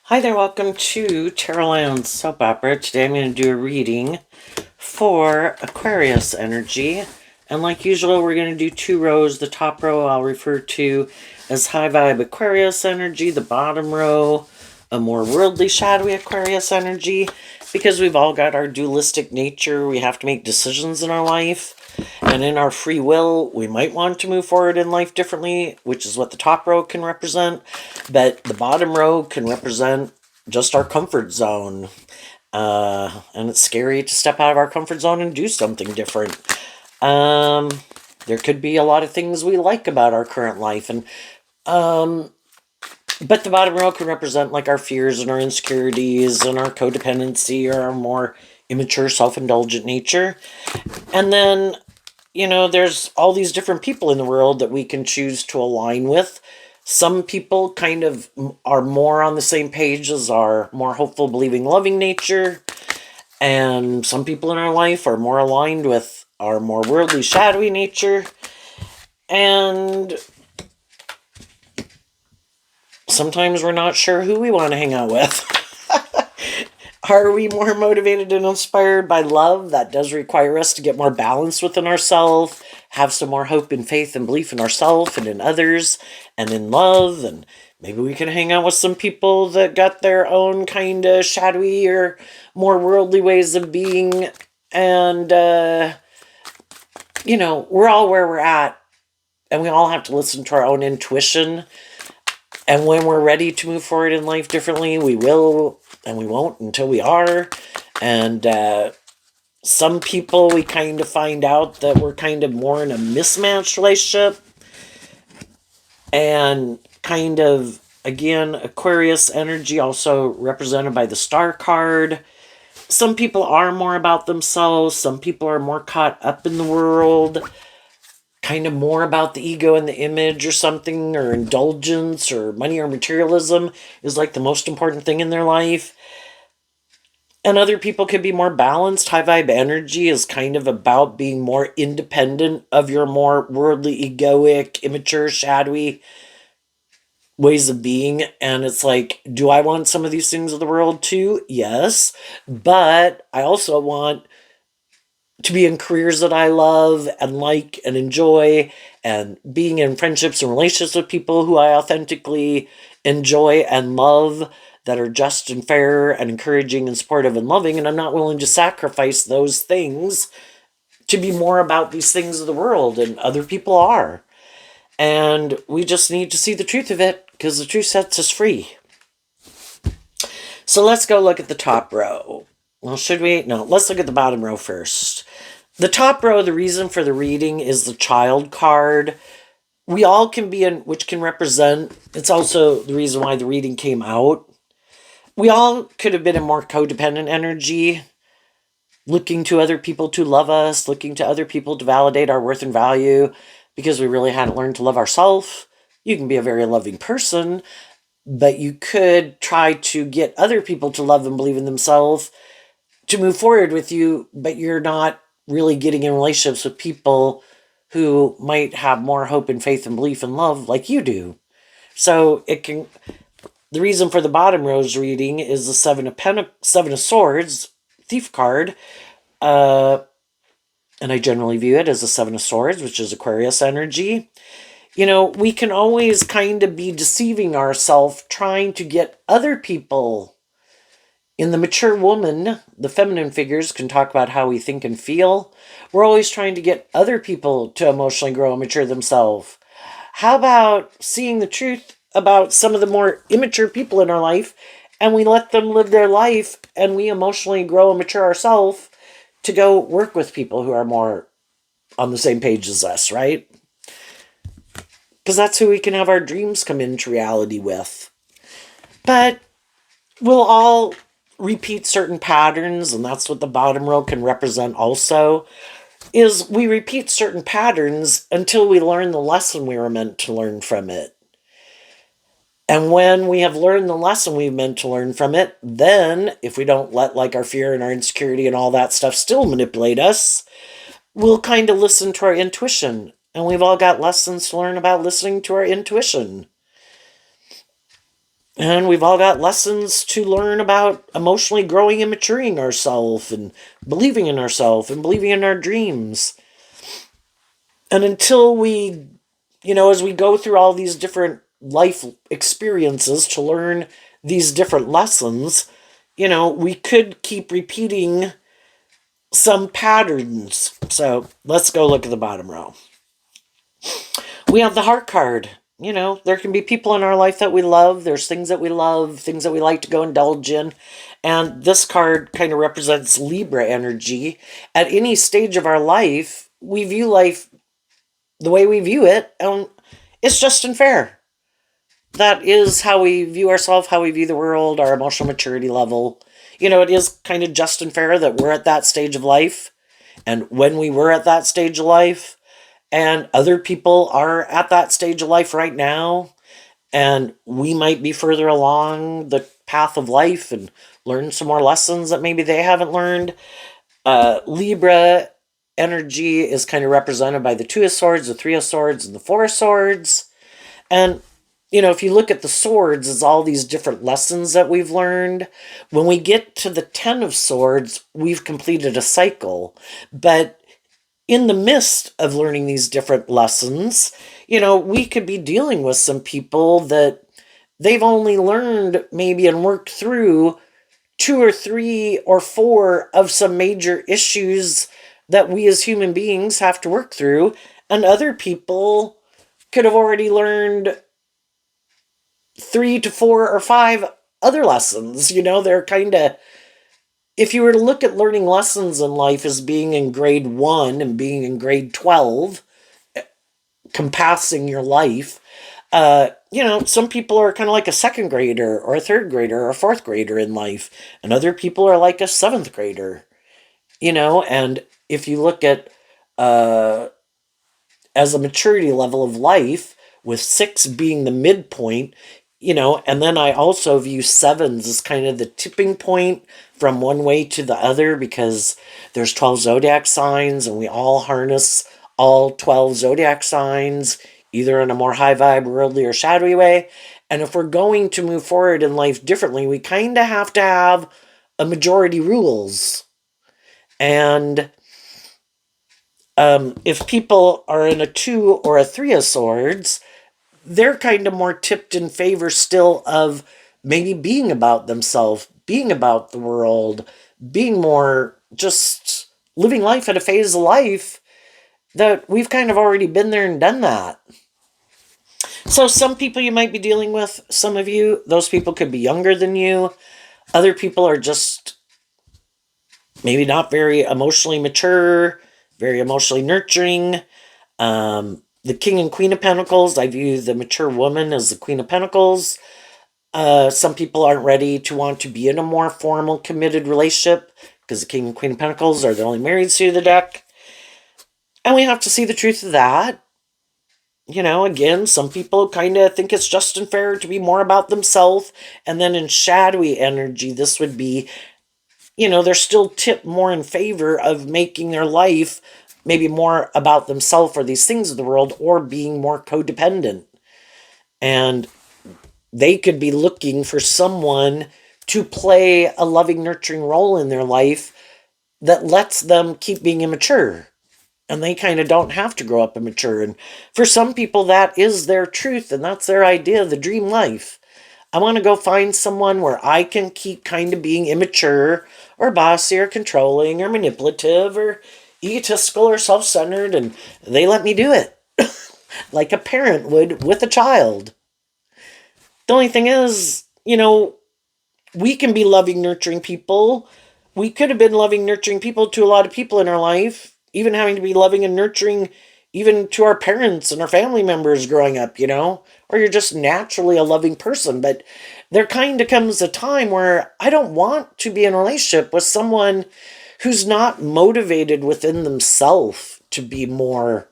Hi there, welcome to Tarot Soap Opera. Today I'm going to do a reading for Aquarius energy. And like usual, we're going to do two rows. The top row I'll refer to as high vibe Aquarius energy. The bottom row, a more worldly, shadowy Aquarius energy. Because we've all got our dualistic nature, we have to make decisions in our life. And in our free will, we might want to move forward in life differently, which is what the top row can represent. But the bottom row can represent just our comfort zone. And it's scary to step out of our comfort zone and do something different. There could be a lot of things we like about our current life. But the bottom row can represent like our fears and our insecurities and our codependency or our more immature, self-indulgent nature. And then there's all these different people in the world that we can choose to align with. Some people kind of are more on the same page as our more hopeful, believing, loving nature. And some people in our life are more aligned with our more worldly, shadowy nature. And sometimes we're not sure who we want to hang out with. Are we more motivated and inspired by love? That does require us to get more balance within ourselves, have some more hope and faith and belief in ourselves and in others and in love. And maybe we can hang out with some people that got their own kind of shadowy or more worldly ways of being. And, we're all where we're at. And we all have to listen to our own intuition. And when we're ready to move forward in life differently, we will, and we won't until we are. And some people, we kind of find out that we're kind of more in a mismatched relationship. And kind of, again, Aquarius energy also represented by the Star card. Some people are more about themselves. Some people are more caught up in the world. Kind of more about the ego and the image or something, or indulgence or money or materialism is like the most important thing in their life. And other people could be more balanced. High vibe energy is kind of about being more independent of your more worldly, egoic, immature, shadowy ways of being. And it's like, do I want some of these things of the world too? Yes. But I also want to be in careers that I love and like and enjoy, and being in friendships and relationships with people who I authentically enjoy and love, that are just and fair and encouraging and supportive and loving. And I'm not willing to sacrifice those things to be more about these things of the world, and other people are. And we just need to see the truth of it, because the truth sets us free. So let's go look at the top row. Well, should we? No, let's look at the bottom row first. The top row, the reason for the reading is the Child card. We all can be in, which can represent, it's also the reason why the reading came out. We all could have been in more codependent energy, looking to other people to love us, looking to other people to validate our worth and value, because we really hadn't learned to love ourselves. You can be a very loving person, but you could try to get other people to love and believe in themselves to move forward with you, but you're not really getting in relationships with people who might have more hope and faith and belief and love like you do. So the reason for the bottom row's reading is the Seven of Swords, Thief card. And I generally view it as the Seven of Swords, which is Aquarius energy. We can always kind of be deceiving ourselves, trying to get other people. In the mature woman, the feminine figures can talk about how we think and feel. We're always trying to get other people to emotionally grow and mature themselves. How about seeing the truth about some of the more immature people in our life, and we let them live their life, and we emotionally grow and mature ourselves to go work with people who are more on the same page as us, right? Because that's who we can have our dreams come into reality with. But we'll all repeat certain patterns, and that's what the bottom row can represent also, is we repeat certain patterns until we learn the lesson we were meant to learn from it. And when we have learned the lesson we meant to learn from it, then if we don't let like our fear and our insecurity and all that stuff still manipulate us, we'll kind of listen to our intuition. And we've all got lessons to learn about listening to our intuition. And we've all got lessons to learn about emotionally growing and maturing ourselves and believing in ourselves and believing in our dreams. And until we, as we go through all these different life experiences to learn these different lessons, we could keep repeating some patterns. So let's go look at the bottom row. We have the heart card. There can be people in our life that we love. There's things that we love, things that we like to go indulge in. And this card kind of represents Libra energy. At any stage of our life, we view life the way we view it, and it's just and fair. That is how we view ourselves, how we view the world, our emotional maturity level. It is kind of just and fair that we're at that stage of life. And when we were at that stage of life, and other people are at that stage of life right now, and we might be further along the path of life and learn some more lessons that maybe they haven't learned. Libra energy is kind of represented by the Two of Swords, the Three of Swords, and the Four of Swords. And, if you look at the swords, it's all these different lessons that we've learned. When we get to the Ten of Swords, we've completed a cycle. But in the midst of learning these different lessons, we could be dealing with some people that they've only learned maybe and worked through two or three or four of some major issues that we as human beings have to work through. And other people could have already learned 3 to 4 or 5 other lessons. They're kind of, if you were to look at learning lessons in life as being in grade 1 and being in grade 12, compassing your life, some people are kind of like a second grader or a third grader or a fourth grader in life, and other people are like a seventh grader, and if you look at as a maturity level of life, with 6 being the midpoint, and then I also view 7s as kind of the tipping point from one way to the other, because there's 12 zodiac signs and we all harness all 12 zodiac signs, either in a more high vibe, worldly, or shadowy way. And if we're going to move forward in life differently, we kind of have to have a majority rules. And if people are in a 2 or a 3 of swords, they're kind of more tipped in favor still of maybe being about themselves, being about the world, being more just living life at a phase of life that we've kind of already been there and done that. So some people you might be dealing with, some of you, those people could be younger than you. Other people are just maybe not very emotionally mature, very emotionally nurturing. The King and Queen of Pentacles, I view the mature woman as the Queen of Pentacles. Some people aren't ready to want to be in a more formal, committed relationship because the King and Queen of Pentacles are the only married suit of the deck. And we have to see the truth of that. Again, some people kind of think it's just and fair to be more about themselves. And then in shadowy energy, this would be, they're still tipped more in favor of making their life maybe more about themselves or these things of the world, or being more codependent. And they could be looking for someone to play a loving, nurturing role in their life that lets them keep being immature. And they kind of don't have to grow up immature. And for some people, that is their truth, and that's their idea of the dream life. I want to go find someone where I can keep kind of being immature or bossy or controlling or manipulative or egotistical or self-centered, and they let me do it like a parent would with a child. The only thing is, we can be loving, nurturing people. We could have been loving, nurturing people to a lot of people in our life, even having to be loving and nurturing even to our parents and our family members growing up, or you're just naturally a loving person. But there kind of comes a time where I don't want to be in a relationship with someone who's not motivated within themselves to be more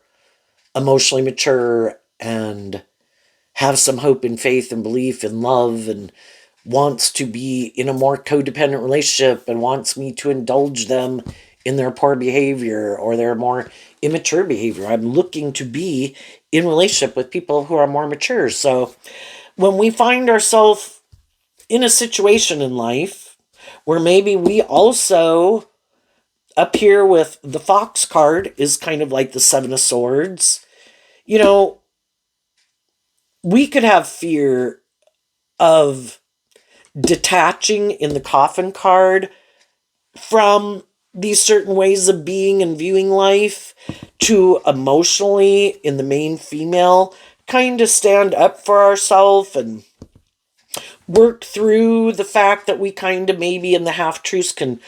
emotionally mature and have some hope and faith and belief and love, and wants to be in a more codependent relationship and wants me to indulge them in their poor behavior or their more immature behavior. I'm looking to be in relationship with people who are more mature. So when we find ourselves in a situation in life where maybe we also, up here with the Fox card, is kind of like the Seven of Swords. You know, we could have fear of detaching in the Coffin card from these certain ways of being and viewing life to emotionally, in the main female, kind of stand up for ourselves and work through the fact that we kind of maybe in the half truths can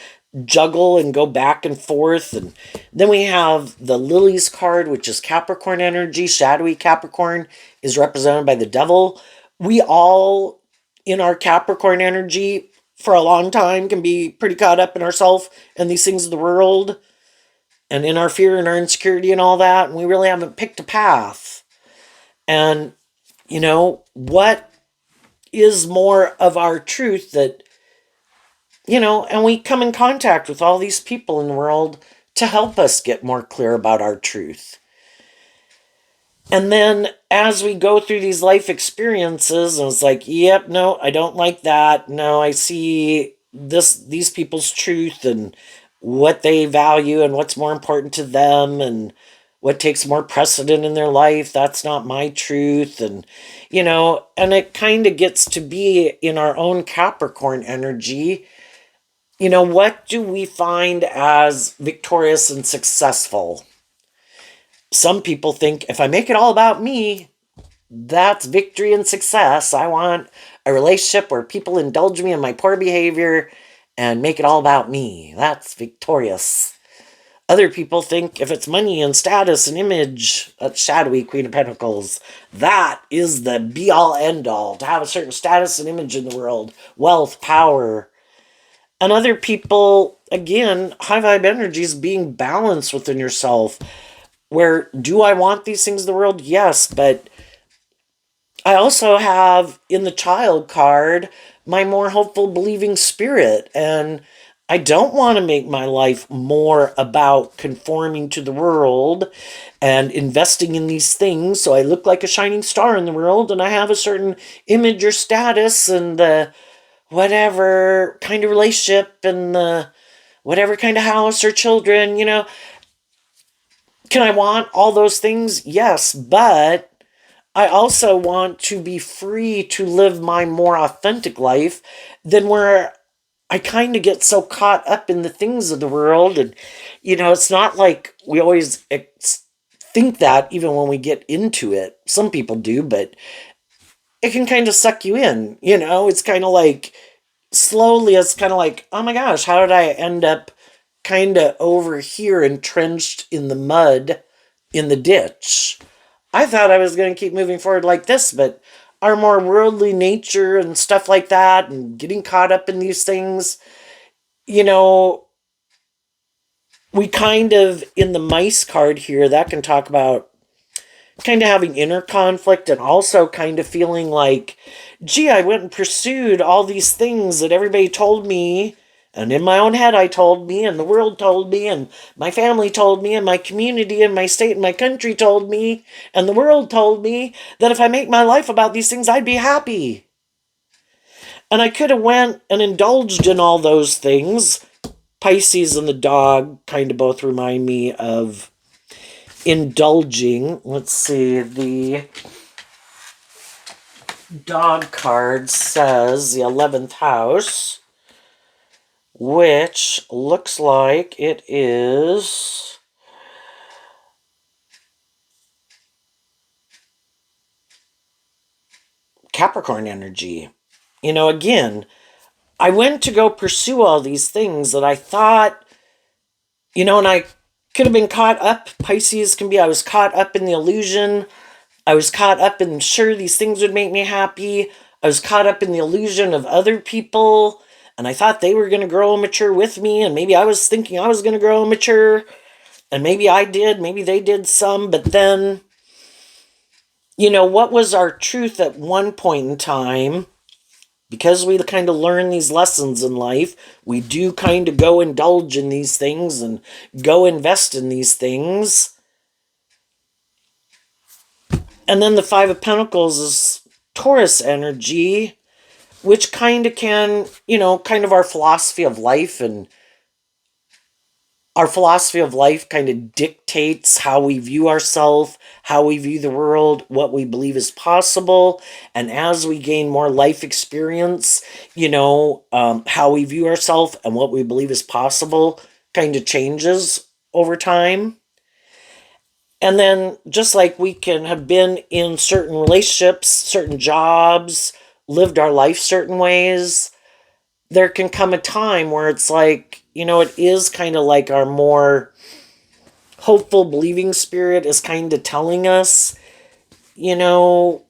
juggle and go back and forth. And then we have the Lilies card, which is Capricorn energy. Shadowy Capricorn is represented by the devil. We all, in our Capricorn energy, for a long time, can be pretty caught up in ourselves and these things of the world and in our fear and our insecurity and all that. And we really haven't picked a path. And, what is more of our truth that, and we come in contact with all these people in the world to help us get more clear about our truth. And then as we go through these life experiences, and it's like, yep, no, I don't like that. No, I see these people's truth and what they value and what's more important to them and what takes more precedent in their life. That's not my truth. And, and it kind of gets to be in our own Capricorn energy. What do we find as victorious and successful? Some people think if I make it all about me, that's victory and success. I want a relationship where people indulge me in my poor behavior and make it all about me. That's victorious. Other people think if it's money and status and image, that's shadowy Queen of Pentacles. That is the be-all, end-all. To have a certain status and image in the world. Wealth, power. And other people, again, high vibe energy is being balanced within yourself. Where, do I want these things in the world? Yes, but I also have in the Child card my more hopeful, believing spirit. And I don't want to make my life more about conforming to the world and investing in these things so I look like a shining star in the world and I have a certain image or status and the whatever kind of relationship and the whatever kind of house or children, Can I want all those things? Yes, but I also want to be free to live my more authentic life than where I kind of get so caught up in the things of the world. And, it's not like we always think that even when we get into it. Some people do, but it can kind of suck you in. It's kind of like slowly, it's kind of like, oh my gosh, how did I end up kind of over here entrenched in the mud in the ditch? I thought I was going to keep moving forward like this, but our more worldly nature and stuff like that and getting caught up in these things, we kind of, in the Mice card here, that can talk about kind of having inner conflict and also kind of feeling like, gee, I went and pursued all these things that everybody told me, and in my own head I told me, and the world told me, and my family told me, and my community and my state and my country told me, and the world told me that if I make my life about these things, I'd be happy. And I could have went and indulged in all those things. Pisces and the dog kind of both remind me of indulging. Let's see, the dog card says the 11th house, which looks like it is Capricorn energy. Again, I went to go pursue all these things that I thought, and I could have been caught up. Pisces can be, I was caught up in the illusion. I was caught up in, sure, these things would make me happy. I was caught up in the illusion of other people. And I thought they were going to grow and mature with me. And maybe I was thinking I was going to grow and mature. And maybe I did. Maybe they did some. But then, what was our truth at one point in time? Because we kind of learn these lessons in life, we do kind of go indulge in these things and go invest in these things. And then the Five of Pentacles is Taurus energy, which kind of can, kind of our philosophy of life, and our philosophy of life kind of dictates how we view ourselves, how we view the world, what we believe is possible. And as we gain more life experience, how we view ourselves and what we believe is possible kind of changes over time. And then, just like we can have been in certain relationships, certain jobs, lived our life certain ways, there can come a time where it's like, it is kind of like our more hopeful, believing spirit is kind of telling us, you know,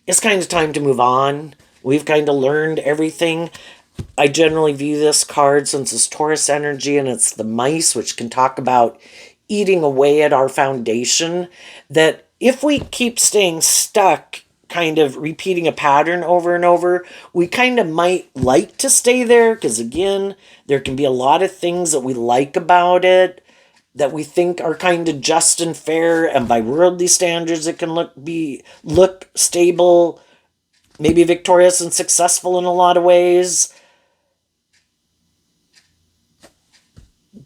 it's kind of time to move on. We've kind of learned everything. I generally view this card, since it's Taurus energy and it's the mice, which can talk about eating away at our foundation, that if we keep staying stuck, kind of repeating a pattern over and over, we kind of might like to stay there, because again, there can be a lot of things that we like about it that we think are kind of just and fair, and by worldly standards it can look stable, maybe victorious and successful in a lot of ways.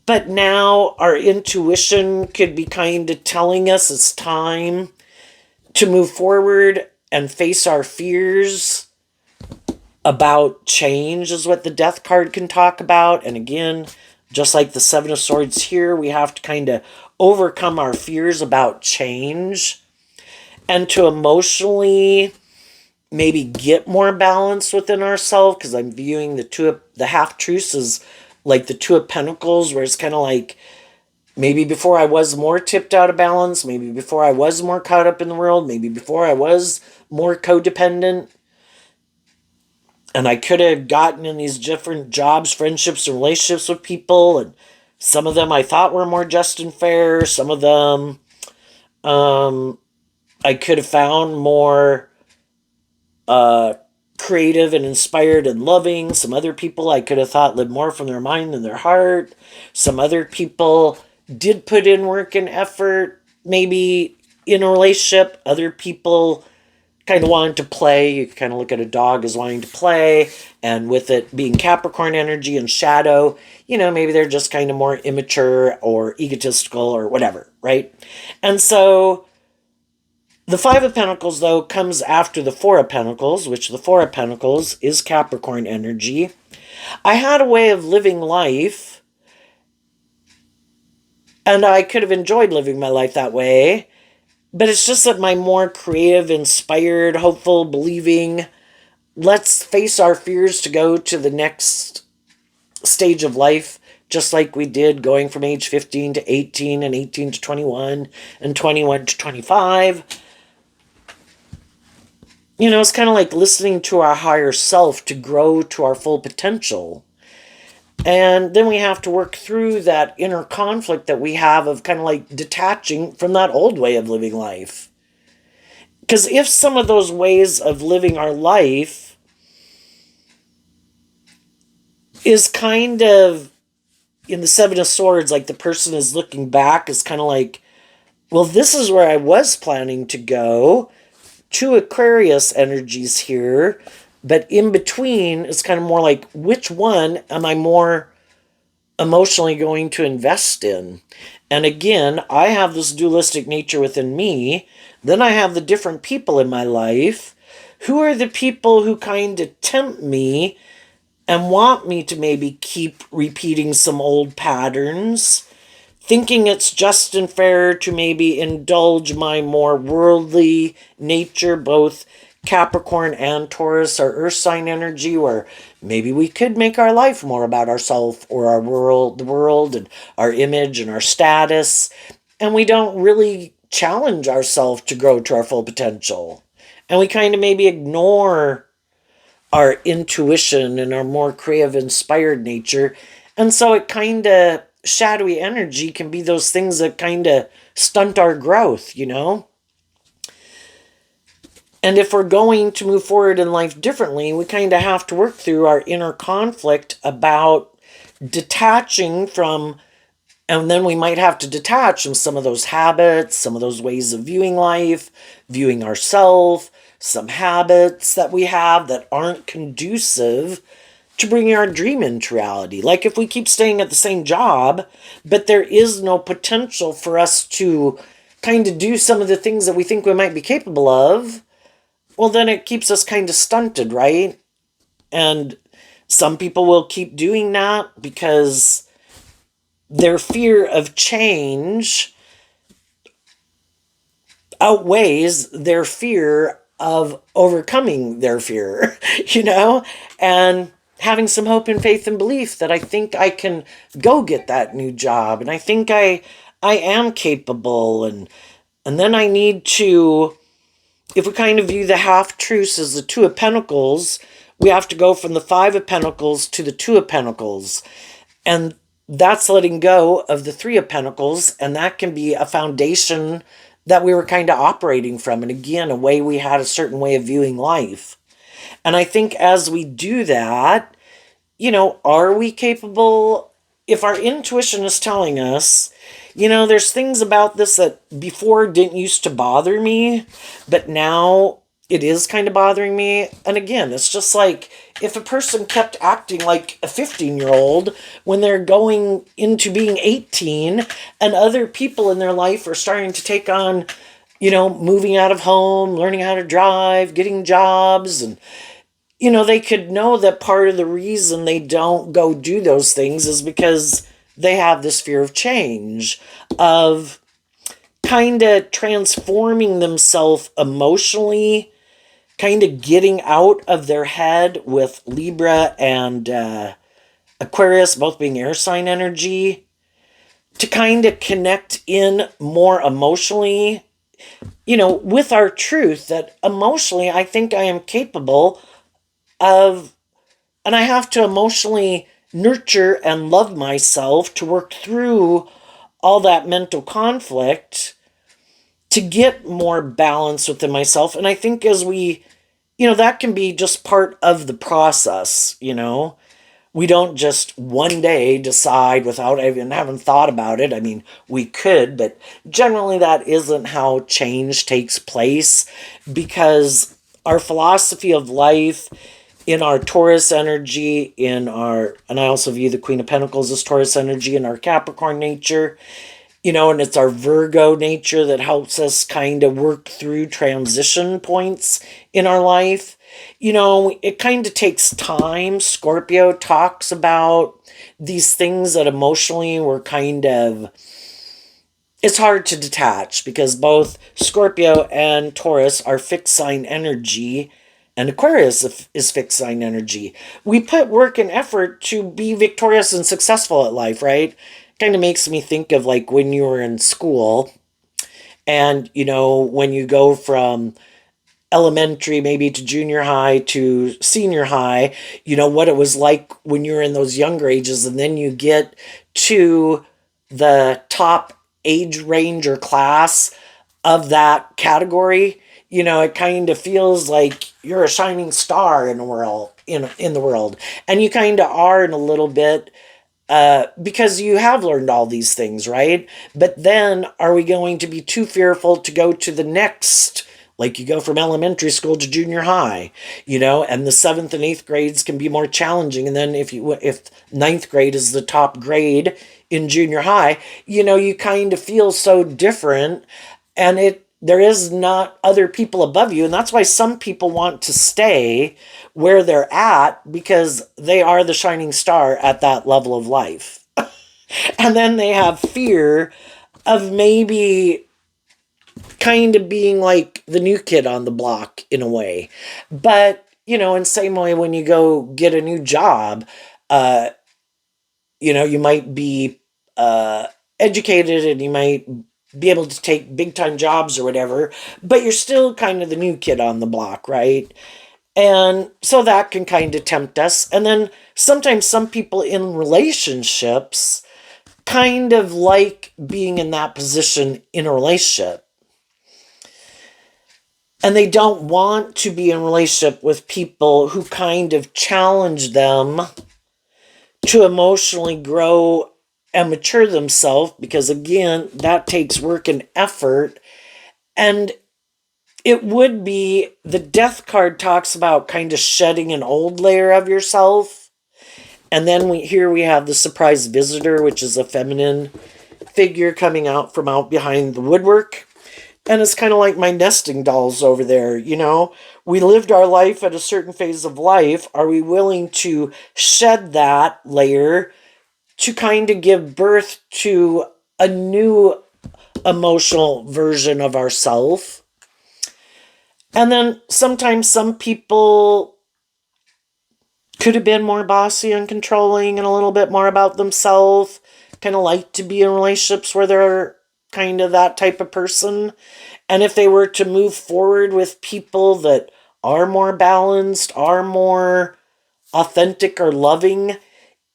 But now our intuition could be kind of telling us it's time to move forward and face our fears about change, is what the Death card can talk about. And again, just like the Seven of Swords here, we have to kind of overcome our fears about change and to emotionally maybe get more balance within ourselves, because I'm viewing the half truths as like the Two of Pentacles, where it's kind of like, maybe before I was more tipped out of balance, maybe before I was more caught up in the world, maybe before I was more codependent, and I could have gotten in these different jobs, friendships, and relationships with people, and some of them I thought were more just and fair, some of them I could have found more creative and inspired and loving. Some other people I could have thought lived more from their mind than their heart. Some other people did put in work and effort, maybe in a relationship. Other people kind of wanted to play. You kind of look at a dog as wanting to play, and with it being Capricorn energy and shadow, maybe they're just kind of more immature or egotistical or whatever, right? And so the Five of Pentacles, though, comes after the Four of Pentacles, which the Four of Pentacles is Capricorn energy. I had a way of living life, and I could have enjoyed living my life that way, but it's just that my more creative, inspired, hopeful, believing, let's face our fears to go to the next stage of life, just like we did going from age 15 to 18 and 18 to 21 and 21 to 25. It's kind of like listening to our higher self to grow to our full potential. And then we have to work through that inner conflict that we have of kind of like detaching from that old way of living life. Because if some of those ways of living our life is kind of, in the Seven of Swords, like the person is looking back, is kind of like, well, this is where I was planning to go. Two Aquarius energies here, but in between, it's kind of more like, which one am I more emotionally going to invest in? And again, I have this dualistic nature within me. Then I have the different people in my life. Who are the people who kind of tempt me and want me to maybe keep repeating some old patterns, thinking it's just and fair to maybe indulge my more worldly nature, both Capricorn and Taurus are earth sign energy, where maybe we could make our life more about ourselves or our world, the world, and our image and our status, and we don't really challenge ourselves to grow to our full potential. And we kind of maybe ignore our intuition and our more creative, inspired nature. And so it kind of, shadowy energy can be those things that kind of stunt our growth, And if we're going to move forward in life differently, we kind of have to work through our inner conflict about detaching from And then we might have to detach from some of those habits, some of those ways of viewing life, viewing ourselves, some habits that we have that aren't conducive to bringing our dream into reality. Like if we keep staying at the same job, but there is no potential for us to kind of do some of the things that we think we might be capable of, well, then it keeps us kind of stunted, right? And some people will keep doing that because their fear of change outweighs their fear of overcoming their fear, you know, and having some hope and faith and belief that I think I can go get that new job, and I think I am capable, and then I need to, if we kind of view the half truths as the Two of Pentacles, we have to go from the Five of Pentacles to the Two of Pentacles. And that's letting go of the Three of Pentacles, and that can be a foundation that we were kind of operating from. And again, a way we had a certain way of viewing life. And I think as we do that, are we capable? If our intuition is telling us, there's things about this that before didn't used to bother me, but now it is kind of bothering me. And again, it's just like if a person kept acting like a 15-year-old when they're going into being 18, and other people in their life are starting to take on, moving out of home, learning how to drive, getting jobs, and they could know that part of the reason they don't go do those things is because they have this fear of change, of kind of transforming themselves emotionally, kind of getting out of their head with Libra and Aquarius, both being air sign energy, to kind of connect in more emotionally, with our truth that emotionally I think I am capable of, and I have to emotionally nurture and love myself to work through all that mental conflict to get more balance within myself. And I think as we, that can be just part of the process. We don't just one day decide without even having thought about it. I mean, we could, but generally that isn't how change takes place, because our philosophy of life, in our Taurus energy, and I also view the Queen of Pentacles as Taurus energy, in our Capricorn nature, and it's our Virgo nature that helps us kind of work through transition points in our life. It kind of takes time. Scorpio talks about these things that emotionally we're it's hard to detach, because both Scorpio and Taurus are fixed sign energy, and Aquarius is fixed sign energy. We put work and effort to be victorious and successful at life, right? Kind of makes me think of like when you were in school, and when you go from elementary maybe to junior high to senior high, what it was like when you're in those younger ages, and then you get to the top age range or class of that category. It kind of feels like you're a shining star in the world, in the world, and you kind of are in a little bit, because you have learned all these things, right? But then are we going to be too fearful to go to the next? Like you go from elementary school to junior high, and the 7th and 8th grades can be more challenging. And then if ninth grade is the top grade in junior high, you kind of feel so different, and there is not other people above you. And that's why some people want to stay where they're at, because they are the shining star at that level of life. And then they have fear of maybe kind of being like the new kid on the block in a way. But, in same way, when you go get a new job, you might be educated, and you might be able to take big time jobs or whatever, but you're still kind of the new kid on the block, right? And so that can kind of tempt us. And then sometimes some people in relationships kind of like being in that position in a relationship. And they don't want to be in a relationship with people who kind of challenge them to emotionally grow and mature themselves, because again, that takes work and effort. And it would be, the death card talks about kind of shedding an old layer of yourself. And then here we have the surprise visitor, which is a feminine figure coming out from out behind the woodwork. And it's kind of like my nesting dolls over there, you know? We lived our life at a certain phase of life. Are we willing to shed that layer to kind of give birth to a new emotional version of ourselves? And then sometimes some people could have been more bossy and controlling and a little bit more about themselves, kind of like to be in relationships where they're kind of that type of person. And if they were to move forward with people that are more balanced, are more authentic or loving,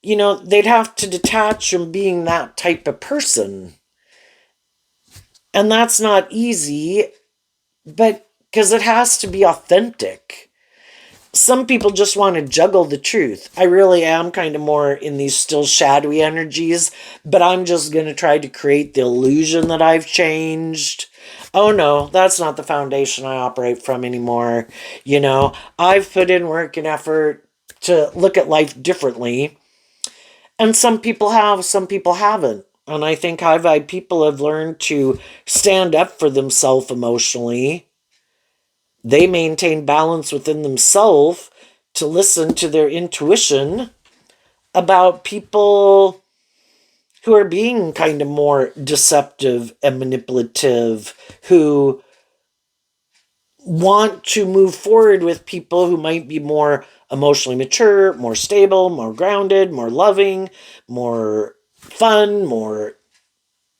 you know, they'd have to detach from being that type of person. And that's not easy, but because it has to be authentic. Some people just want to juggle the truth. I really am kind of more in these still shadowy energies, but I'm just going to try to create the illusion that I've changed. Oh no, that's not the foundation I operate from anymore. You know, I've put in work and effort to look at life differently. And some people have, some people haven't. And I think high vibe people have learned to stand up for themselves emotionally. They maintain balance within themselves to listen to their intuition about people who are being kind of more deceptive and manipulative, who want to move forward with people who might be more emotionally mature, more stable, more grounded, more loving, more fun, more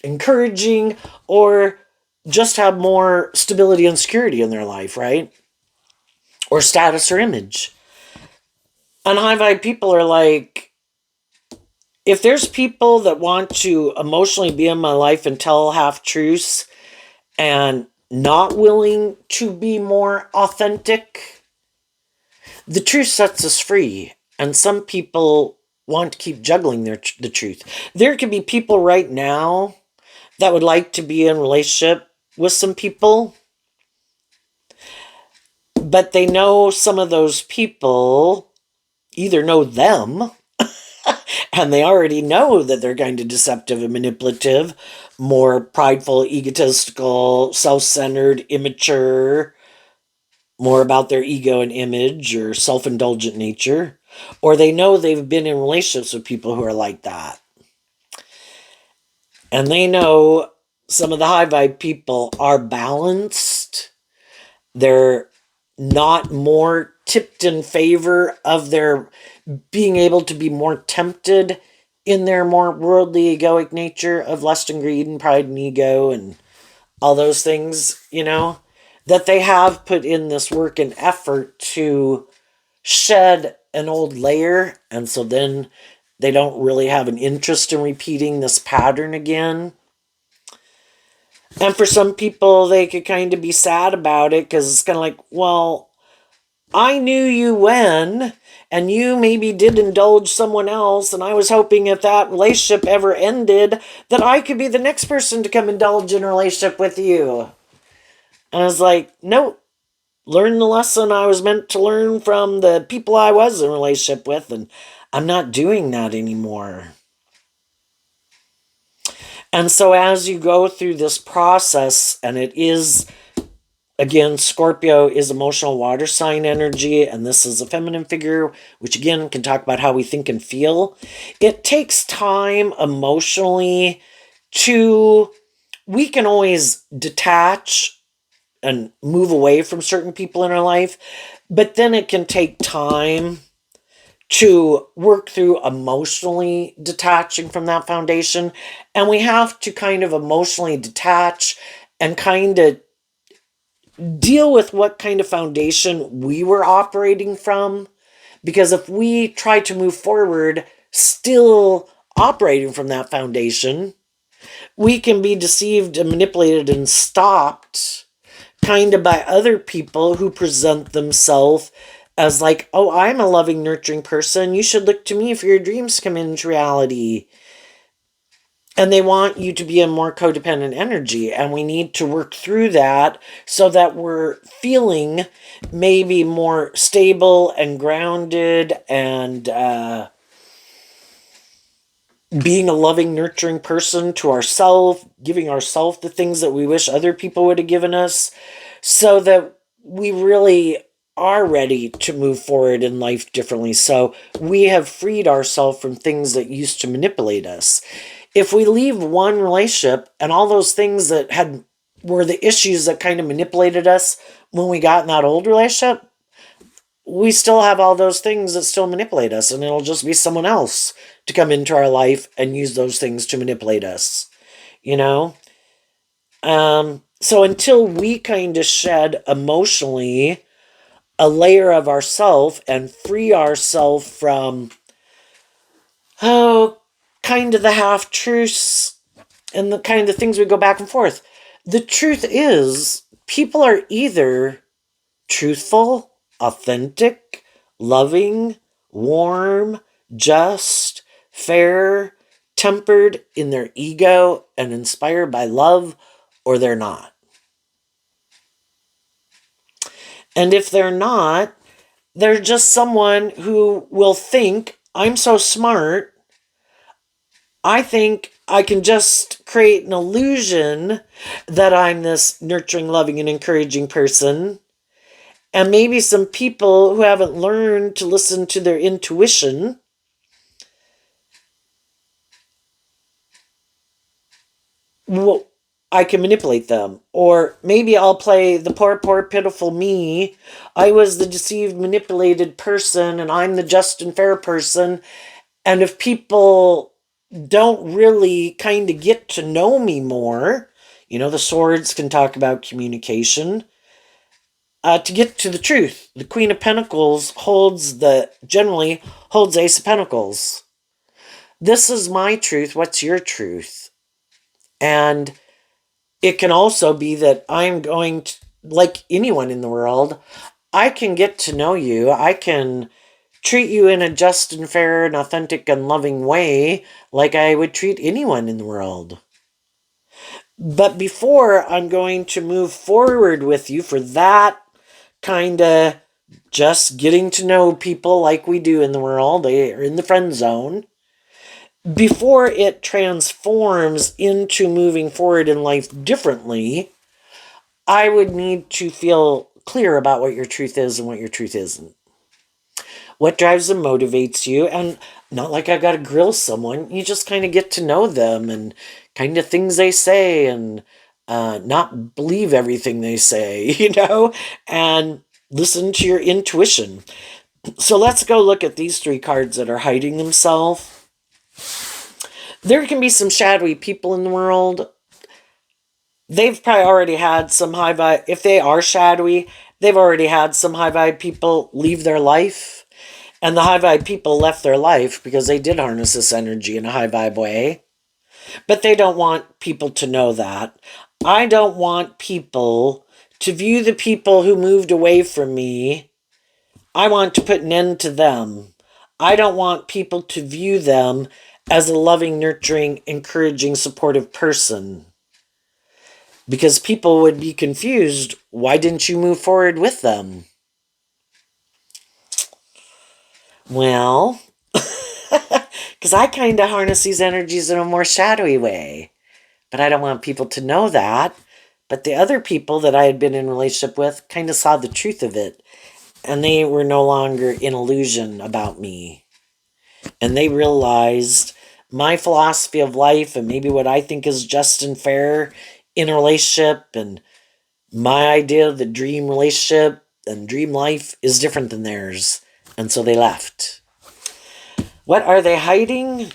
encouraging, or just have more stability and security in their life, right? Or status or image. And high vibe people are like, if there's people that want to emotionally be in my life and tell half truths and not willing to be more authentic, the truth sets us free. And some people want to keep juggling the truth. There could be people right now that would like to be in a relationship with some people, but they know some of those people either know them and they already know that they're kind of deceptive and manipulative, more prideful, egotistical, self-centered, immature, more about their ego and image or self-indulgent nature, or they know they've been in relationships with people who are like that. And they know some of the high vibe people are balanced. They're not more tipped in favor of their being able to be more tempted in their more worldly egoic nature of lust and greed and pride and ego and all those things, you know, that they have put in this work and effort to shed an old layer. And so then they don't really have an interest in repeating this pattern again. And for some people, they could kind of be sad about it because it's kind of like, well, I knew you when, and you maybe did indulge someone else, and I was hoping if that relationship ever ended, that I could be the next person to come indulge in a relationship with you. And I was like, no, learn the lesson I was meant to learn from the people I was in a relationship with, and I'm not doing that anymore. And so as you go through this process, and it is, again, Scorpio is emotional water sign energy, and this is a feminine figure, which again can talk about how we think and feel. It takes time emotionally we can always detach and move away from certain people in our life, but then it can take time to work through emotionally detaching from that foundation. And we have to kind of emotionally detach and kind of deal with what kind of foundation we were operating from. Because if we try to move forward still operating from that foundation, we can be deceived and manipulated and stopped kind of by other people who present themselves as like, oh, I'm a loving, nurturing person. You should look to me for your dreams come into reality. And they want you to be in more codependent energy. And we need to work through that so that we're feeling maybe more stable and grounded and being a loving, nurturing person to ourselves, giving ourselves the things that we wish other people would have given us, so that we really are ready to move forward in life differently. So we have freed ourselves from things that used to manipulate us. If we leave one relationship and all those things that had were the issues that kind of manipulated us when we got in that old relationship, we still have all those things that still manipulate us, and it'll just be someone else to come into our life and use those things to manipulate us, you know? So until we kind of shed emotionally a layer of ourself and free ourselves from, oh, kind of the half-truths and the kind of things we go back and forth. The truth is, people are either truthful, authentic, loving, warm, just, fair, tempered in their ego, and inspired by love, or they're not. And if they're not, they're just someone who will think, I'm so smart, I think I can just create an illusion that I'm this nurturing, loving, and encouraging person. And maybe some people who haven't learned to listen to their intuition will, I can manipulate them. Or maybe I'll play the poor, poor, pitiful me. I was the deceived, manipulated person, and I'm the just and fair person. And if people don't really kind of get to know me more, the swords can talk about communication. To get to the truth, the Queen of Pentacles generally holds Ace of Pentacles. This is my truth. What's your truth? And it can also be that I'm going to, like anyone in the world, I can get to know you. I can treat you in a just and fair and authentic and loving way like I would treat anyone in the world. But before I'm going to move forward with you for that kind of just getting to know people like we do in the world, they are in the friend zone, before it transforms into moving forward in life differently, I would need to feel clear about what your truth is and what your truth isn't. What drives and motivates you, and not like I got to grill someone. You just kind of get to know them and kind of things they say and not believe everything they say, and listen to your intuition. So let's go look at these three cards that are hiding themselves. There can be some shadowy people in the world. They've probably already had some high vibe. If they are shadowy, they've already had some high vibe people leave their life. And the high vibe people left their life because they did harness this energy in a high vibe way. But they don't want people to know that. I don't want people to view the people who moved away from me. I want to put an end to them. I don't want people to view them as a loving, nurturing, encouraging, supportive person. Because people would be confused. Why didn't you move forward with them? Well, because I kind of harness these energies in a more shadowy way. But I don't want people to know that. But the other people that I had been in a relationship with kind of saw the truth of it. And they were no longer in illusion about me. And they realized my philosophy of life and maybe what I think is just and fair in a relationship and my idea of the dream relationship and dream life is different than theirs. And so they left. What are they hiding?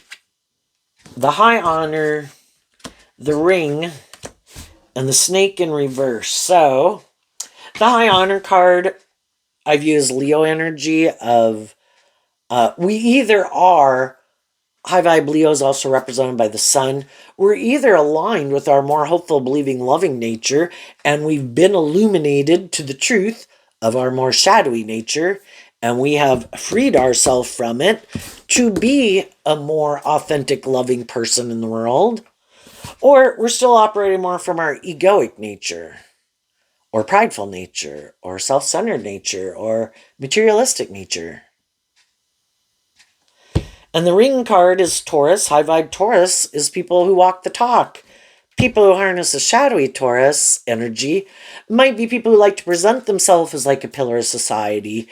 The High Honor, the Ring, and the Snake in reverse. So, the High Honor card, I've used Leo energy of, we either are, high vibe Leo is also represented by the sun. We're either aligned with our more hopeful, believing, loving nature, and we've been illuminated to the truth of our more shadowy nature, and we have freed ourselves from it to be a more authentic, loving person in the world. Or we're still operating more from our egoic nature, or prideful nature, or self centered nature, or materialistic nature. And the ring card is Taurus. High vibe Taurus is people who walk the talk. People who harness a shadowy Taurus energy might be people who like to present themselves as like a pillar of society,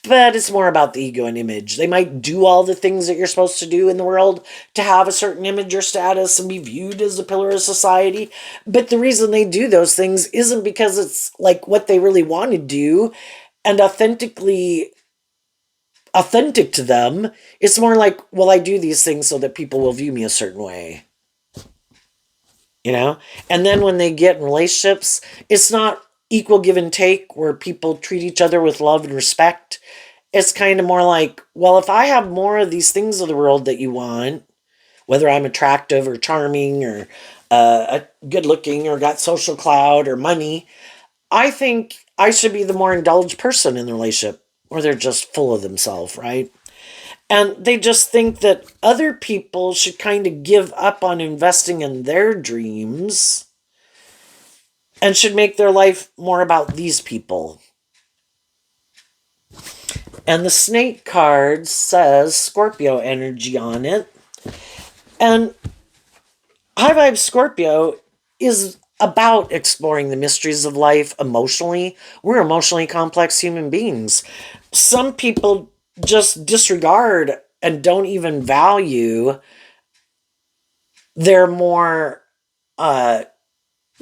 but it's more about the ego and image. They might do all the things that you're supposed to do in the world to have a certain image or status and be viewed as a pillar of society. But the reason they do those things isn't because it's like what they really want to do and authentic to them. It's more like, well, I do these things so that people will view me a certain way. You know? And then when they get in relationships, it's not equal give and take where people treat each other with love and respect. It's kind of more like, well, if I have more of these things of the world that you want, whether I'm attractive or charming or good looking or got social clout or money, I think I should be the more indulged person in the relationship, or they're just full of themselves, right? And they just think that other people should kind of give up on investing in their dreams and should make their life more about these people. And the snake card says Scorpio energy on it. And High Vibe Scorpio is about exploring the mysteries of life emotionally. We're emotionally complex human beings. Some people just disregard and don't even value their more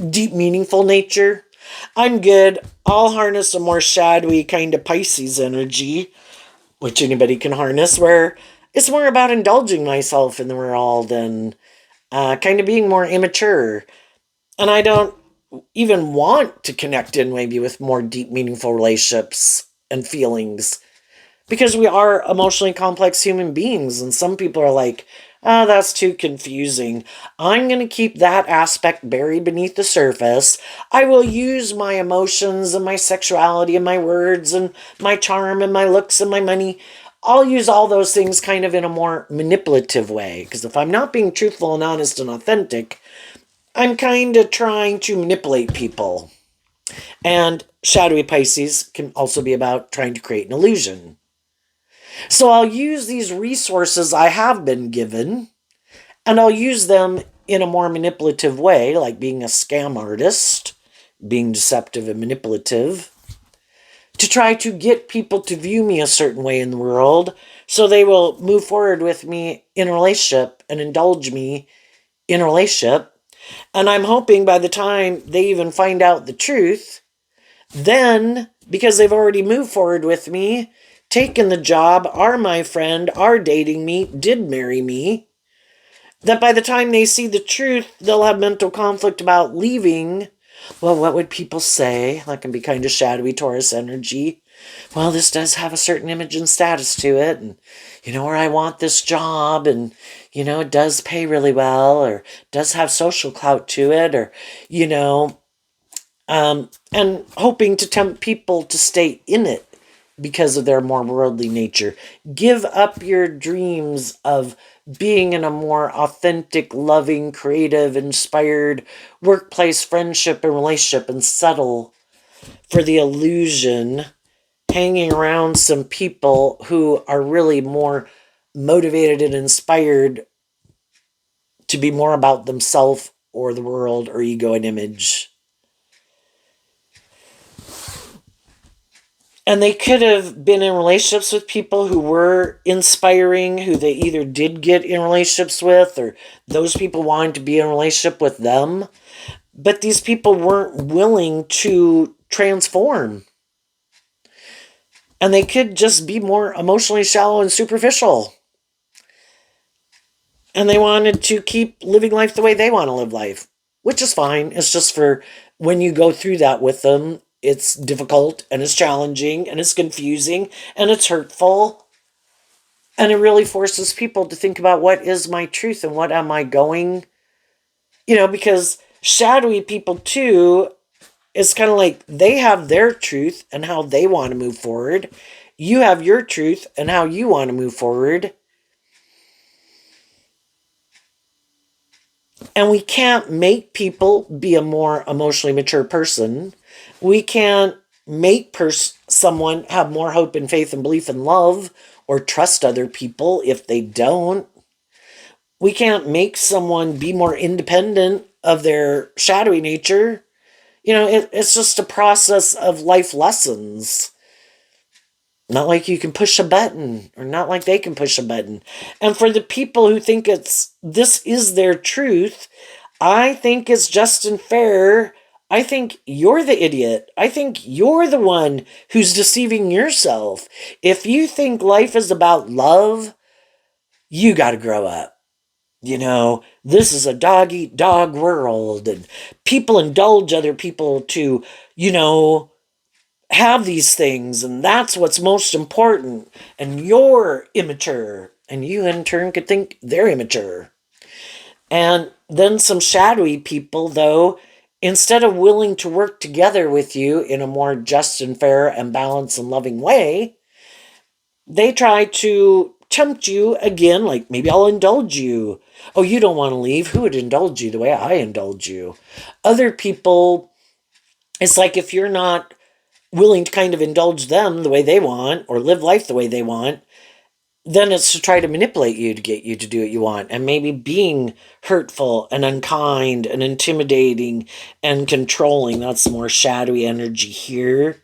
deep, meaningful nature. I'm good. I'll harness a more shadowy kind of Pisces energy, which anybody can harness, where it's more about indulging myself in the world and kind of being more immature. And I don't even want to connect in maybe with more deep, meaningful relationships and feelings because we are emotionally complex human beings. And some people are like, oh, that's too confusing. I'm going to keep that aspect buried beneath the surface. I will use my emotions and my sexuality and my words and my charm and my looks and my money. I'll use all those things kind of in a more manipulative way. Because if I'm not being truthful and honest and authentic, I'm kind of trying to manipulate people. And shadowy Pisces can also be about trying to create an illusion. So I'll use these resources I have been given, and I'll use them in a more manipulative way, like being a scam artist, being deceptive and manipulative, to try to get people to view me a certain way in the world so they will move forward with me in a relationship and indulge me in a relationship. And I'm hoping by the time they even find out the truth, then, because they've already moved forward with me, taken the job, are my friend, are dating me, did marry me, that by the time they see the truth, they'll have mental conflict about leaving. Well, what would people say? That can be kind of shadowy Taurus energy. Well, this does have a certain image and status to it, and or I want this job, and it does pay really well, or does have social clout to it, or and hoping to tempt people to stay in it because of their more worldly nature. Give up your dreams of being in a more authentic, loving, creative, inspired workplace friendship and relationship and settle for the illusion hanging around some people who are really more motivated and inspired to be more about themselves or the world or ego and image. And they could have been in relationships with people who were inspiring, who they either did get in relationships with, or those people wanted to be in a relationship with them. But these people weren't willing to transform. And they could just be more emotionally shallow and superficial. And they wanted to keep living life the way they want to live life, which is fine. It's just for when you go through that with them, it's difficult and it's challenging and it's confusing and it's hurtful. And it really forces people to think about what is my truth and what am I going, because shadowy people too, it's kind of like they have their truth and how they want to move forward. You have your truth and how you want to move forward. And we can't make people be a more emotionally mature person. We can't make someone have more hope and faith and belief and love or trust other people if they don't. We can't make someone be more independent of their shadowy nature. It's just a process of life lessons. Not like you can push a button, or not like they can push a button. And for the people who think this is their truth, I think it's just and fair. I think you're the idiot. I think you're the one who's deceiving yourself. If you think life is about love, you got to grow up. This is a dog eat dog world, and people indulge other people to, have these things, and that's what's most important. And you're immature, and you in turn could think they're immature. And then some shadowy people, though, instead of willing to work together with you in a more just and fair and balanced and loving way, they try to tempt you again, like, maybe I'll indulge you. Oh, you don't want to leave? Who would indulge you the way I indulge you? Other people, it's like if you're not willing to kind of indulge them the way they want or live life the way they want, then it's to try to manipulate you to get you to do what you want, and maybe being hurtful and unkind and intimidating and controlling. That's more shadowy energy here.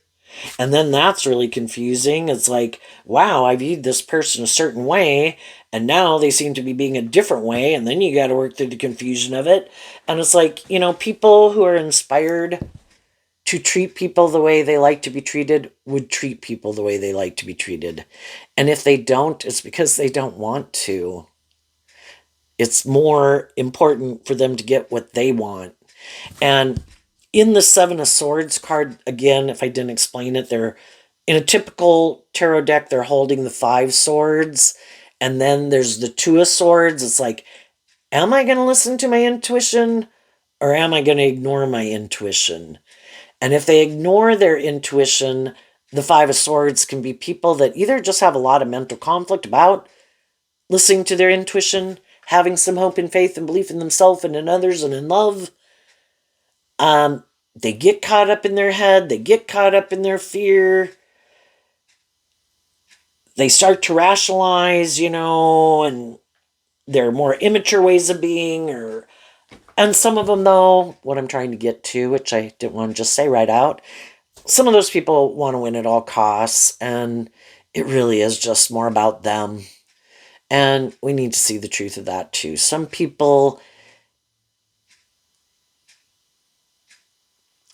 And then that's really confusing. It's like, wow, I viewed this person a certain way, and now they seem to be being a different way, and then you got to work through the confusion of it. And it's like, people who are inspired to treat people the way they like to be treated would treat people the way they like to be treated. And if they don't, it's because they don't want to. It's more important for them to get what they want. And in the Seven of Swords card, again, if I didn't explain it, they're in a typical tarot deck, they're holding the 5 swords. And then there's the 2 of Swords. It's like, am I going to listen to my intuition, or am I going to ignore my intuition? And if they ignore their intuition, the 5 of Swords can be people that either just have a lot of mental conflict about listening to their intuition, having some hope and faith and belief in themselves and in others and in love. They get caught up in their head. They get caught up in their fear. They start to rationalize, and there are more immature ways of being, and some of them, though, what I'm trying to get to, which I didn't want to just say right out, some of those people want to win at all costs, and it really is just more about them. And we need to see the truth of that, too. Some people,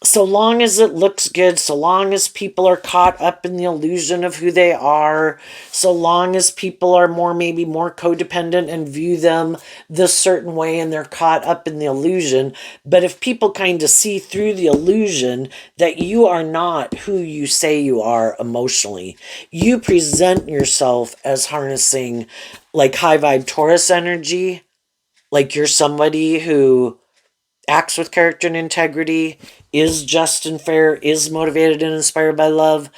so long as it looks good, so long as people are caught up in the illusion of who they are, so long as people are maybe more codependent and view them this certain way and they're caught up in the illusion. But if people kind of see through the illusion that you are not who you say you are emotionally, you present yourself as harnessing like high vibe Taurus energy, like you're somebody who acts with character and integrity, is just and fair, is motivated and inspired by love,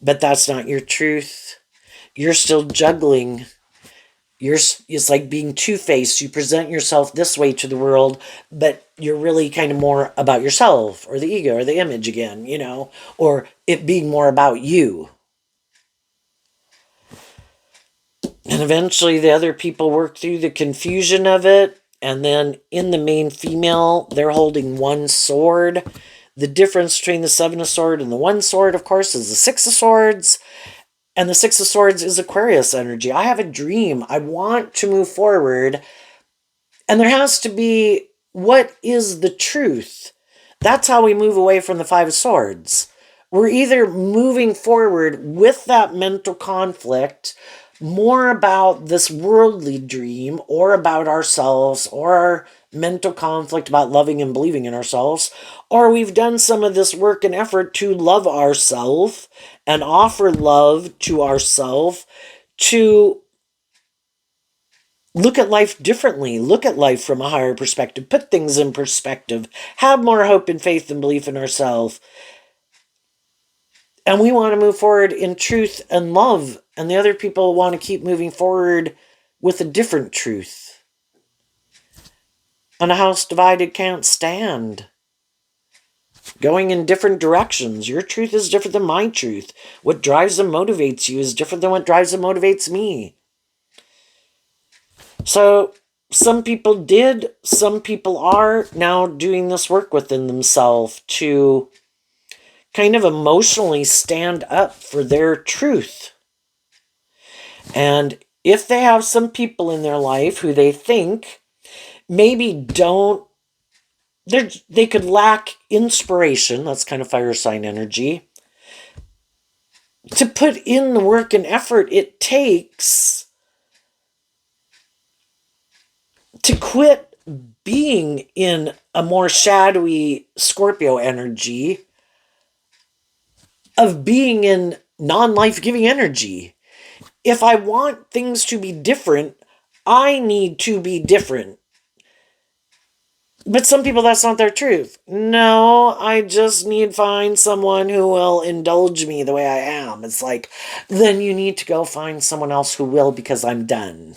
but that's not your truth. You're still juggling. It's like being two-faced. You present yourself this way to the world, but you're really kind of more about yourself, or the ego, or the image again, or it being more about you. And eventually the other people work through the confusion of it. And then in the main female, they're holding 1 sword. The difference between the 7 of Swords and the 1 sword, of course, is the 6 of Swords. And the 6 of Swords is Aquarius energy. I have a dream. I want to move forward. And there has to be, what is the truth? That's how we move away from the 5 of Swords. We're either moving forward with that mental conflict, more about this worldly dream, or about ourselves, or our mental conflict about loving and believing in ourselves, or we've done some of this work and effort to love ourselves and offer love to ourselves, to look at life differently, look at life from a higher perspective, put things in perspective, have more hope and faith and belief in ourselves. And we want to move forward in truth and love. And the other people want to keep moving forward with a different truth. And a house divided can't stand. Going in different directions. Your truth is different than my truth. What drives and motivates you is different than what drives and motivates me. So some people did, some people are now doing this work within themselves to kind of emotionally stand up for their truth. And if they have some people in their life who they think maybe don't, they could lack inspiration, that's kind of fire sign energy, to put in the work and effort it takes to quit being in a more shadowy Scorpio energy of being in non-life-giving energy. If I want things to be different, I need to be different. But some people, that's not their truth. No, I just need to find someone who will indulge me the way I am. It's like, then you need to go find someone else who will, because I'm done.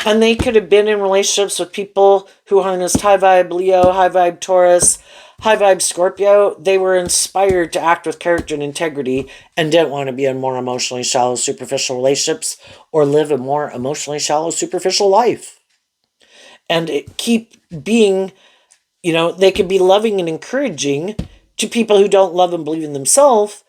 And they could have been in relationships with people who harnessed high vibe Leo, high vibe Taurus, high vibe Scorpio. They were inspired to act with character and integrity and didn't want to be in more emotionally shallow, superficial relationships or live a more emotionally shallow, superficial life. And keep being, they could be loving and encouraging to people who don't love and believe in themselves.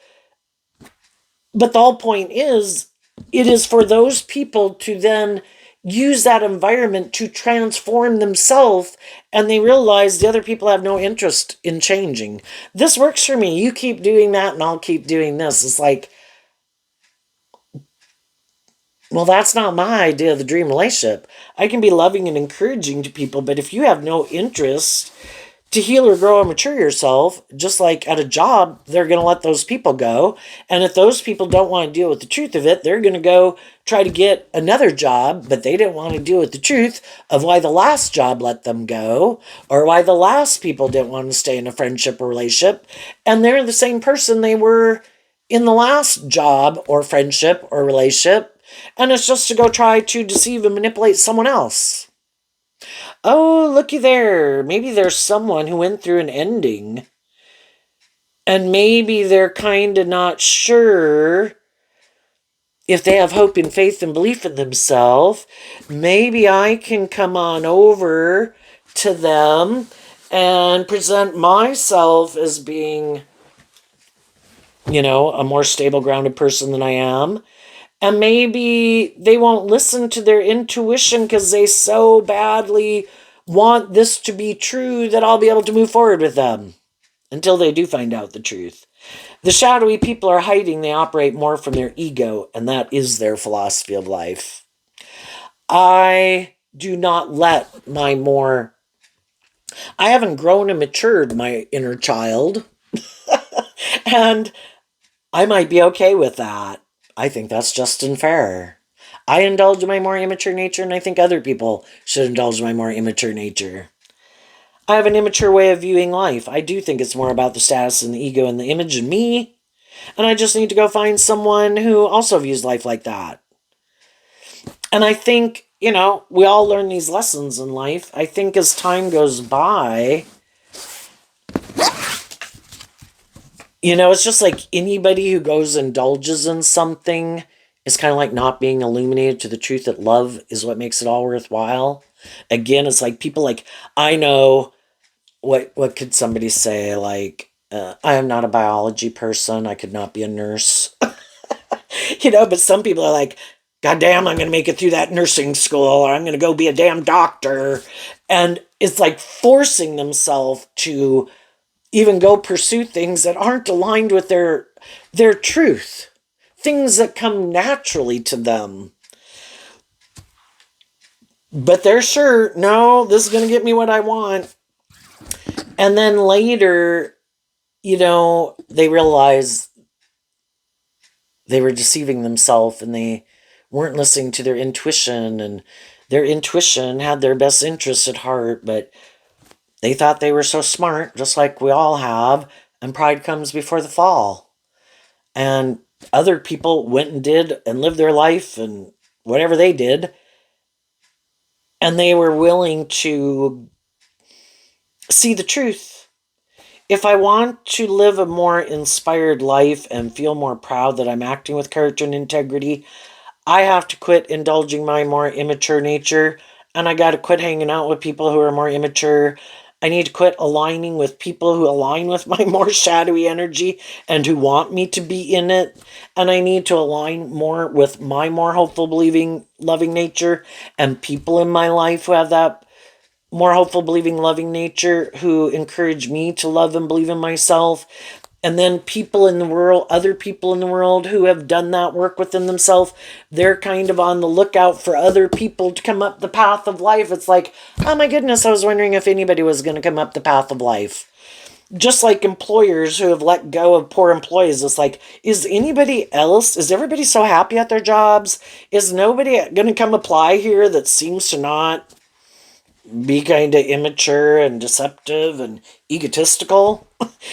But the whole point is, it is for those people to then use that environment to transform themselves, and they realize the other people have no interest in changing. This works for me. You keep doing that and I'll keep doing this. It's like, well, that's not my idea of the dream relationship. I can be loving and encouraging to people, but if you have no interest to heal or grow and mature yourself, just like at a job, they're going to let those people go. And if those people don't want to deal with the truth of it, they're going to go try to get another job, but they didn't want to deal with the truth of why the last job let them go, or why the last people didn't want to stay in a friendship or relationship. And they're the same person they were in the last job or friendship or relationship. And it's just to go try to deceive and manipulate someone else. Oh, looky there. Maybe there's someone who went through an ending. And maybe they're kind of not sure if they have hope and faith and belief in themselves. Maybe I can come on over to them and present myself as being, a more stable, grounded person than I am. And maybe they won't listen to their intuition because they so badly want this to be true that I'll be able to move forward with them until they do find out the truth. The shadowy people are hiding. They operate more from their ego, and that is their philosophy of life. I do not let I haven't grown and matured my inner child. And I might be okay with that. I think that's just and fair. I indulge in my more immature nature, and I think other people should indulge in my more immature nature. I have an immature way of viewing life. I do think it's more about the status and the ego and the image in me, and I just need to go find someone who also views life like that. And I think, we all learn these lessons in life. I think as time goes by, it's just like anybody who goes and indulges in something is kind of like not being illuminated to the truth that love is what makes it all worthwhile. Again, it's like people like, I know, what could somebody say? Like, I am not a biology person. I could not be a nurse. But some people are like, God damn, I'm going to make it through that nursing school, or I'm going to go be a damn doctor. And it's like forcing themselves to even go pursue things that aren't aligned with their truth. Things that come naturally to them. But they're sure, no, this is going to get me what I want. And then later, they realize they were deceiving themselves and they weren't listening to their intuition, and their intuition had their best interests at heart, but they thought they were so smart, just like we all have, and pride comes before the fall. And other people went and did and lived their life and whatever they did. and they were willing to see the truth. If I want to live a more inspired life and feel more proud that I'm acting with character and integrity, I have to quit indulging my more immature nature, and I got to quit hanging out with people who are more immature. I need to quit aligning with people who align with my more shadowy energy and who want me to be in it. And I need to align more with my more hopeful, believing, loving nature and people in my life who have that more hopeful, believing, loving nature, who encourage me to love and believe in myself. And then people in the world, other people in the world who have done that work within themselves, they're kind of on the lookout for other people to come up the path of life. It's like, oh my goodness, I was wondering if anybody was going to come up the path of life. Just like employers who have let go of poor employees, it's like, is anybody else, is everybody so happy at their jobs? Is nobody going to come apply here that seems to not be kind of immature and deceptive and egotistical?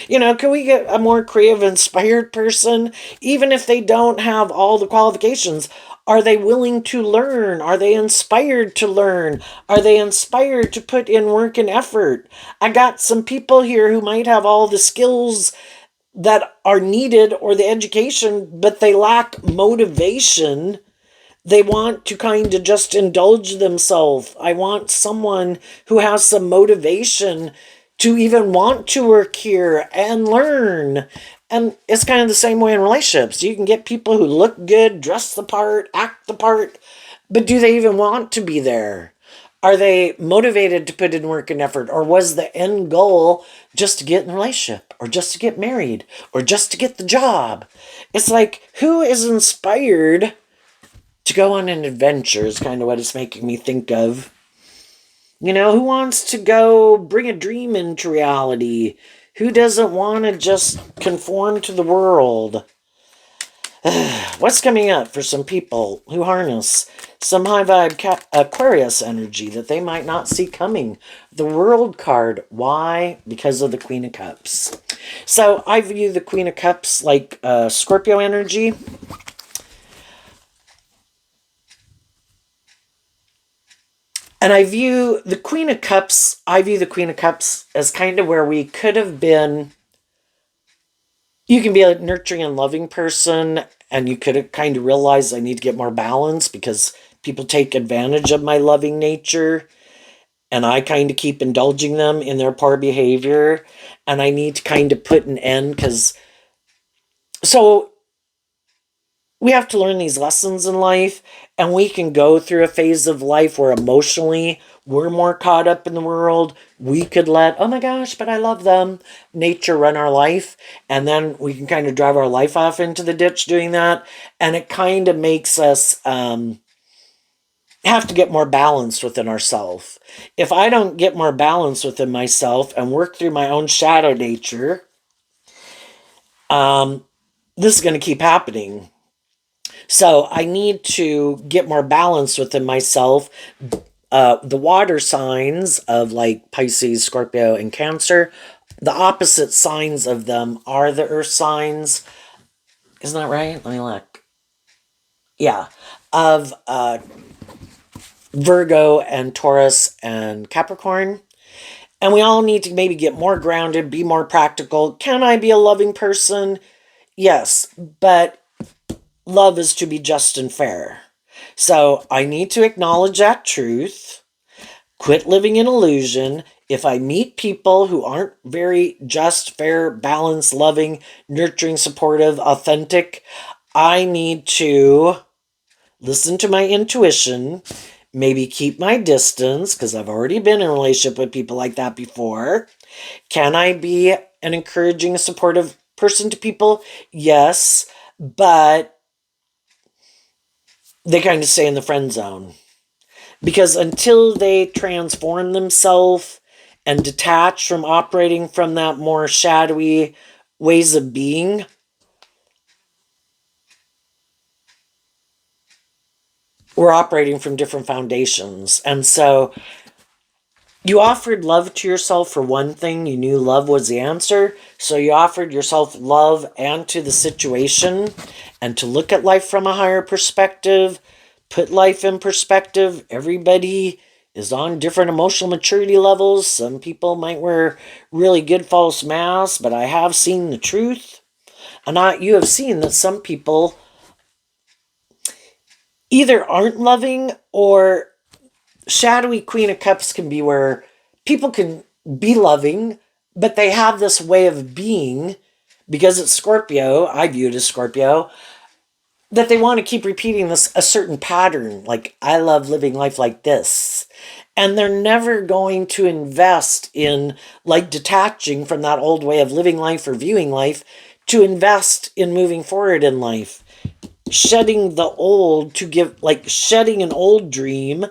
Can we get a more creative, inspired person? Even if they don't have all the qualifications, are they willing to learn? Are they inspired to learn? Are they inspired to put in work and effort? I got some people here who might have all the skills that are needed or the education, but they lack motivation. They want to kind of just indulge themselves. I want someone who has some motivation to even want to work here and learn. And it's kind of the same way in relationships. You can get people who look good, dress the part, act the part, but do they even want to be there? Are they motivated to put in work and effort? Or was the end goal just to get in a relationship, or just to get married, or just to get the job? It's like, who is inspired to go on an adventure is kind of what it's making me think of. Who wants to go bring a dream into reality? Who doesn't want to just conform to the world? What's coming up for some people who harness some high vibe Aquarius energy that they might not see coming? The World card. Why? Because of the Queen of Cups. So I view the Queen of Cups like Scorpio energy. And I view the Queen of Cups as kind of where we could have been. You can be a nurturing and loving person, and you could have kind of realized I need to get more balance because people take advantage of my loving nature, and I kind of keep indulging them in their poor behavior, and I need to kind of put an end because. So we have to learn these lessons in life, and we can go through a phase of life where emotionally we're more caught up in the world. We could let, oh my gosh, but I love them, nature run our life, and then we can kind of drive our life off into the ditch doing that, and it kind of makes us have to get more balanced within ourselves. If I don't get more balance within myself and work through my own shadow nature, this is going to keep happening. So I need to get more balance within myself. The water signs of like Pisces, Scorpio, and Cancer, the opposite signs of them are the earth signs. Isn't that right? Let me look. Yeah. Of Virgo and Taurus and Capricorn. And we all need to maybe get more grounded, be more practical. Can I be a loving person? Yes, but love is to be just and fair. So I need to acknowledge that truth, quit living in illusion. If I meet people who aren't very just, fair, balanced, loving, nurturing, supportive, authentic, I need to listen to my intuition, maybe keep my distance because I've already been in a relationship with people like that before. Can I be an encouraging, supportive person to people? Yes, but they kind of stay in the friend zone. Because until they transform themselves and detach from operating from that more shadowy ways of being, we're operating from different foundations. And so you offered love to yourself for one thing. You knew love was the answer. So you offered yourself love and to the situation, and to look at life from a higher perspective, put life in perspective. Everybody is on different emotional maturity levels. Some people might wear really good false masks, but I have seen the truth. And you have seen that some people either aren't loving, or shadowy Queen of Cups can be where people can be loving, but they have this way of being, because it's Scorpio, I view it as Scorpio, that they want to keep repeating this a certain pattern, like I love living life like this. And they're never going to invest in, like, detaching from that old way of living life or viewing life to invest in moving forward in life. Shedding the old to give, like shedding an old dream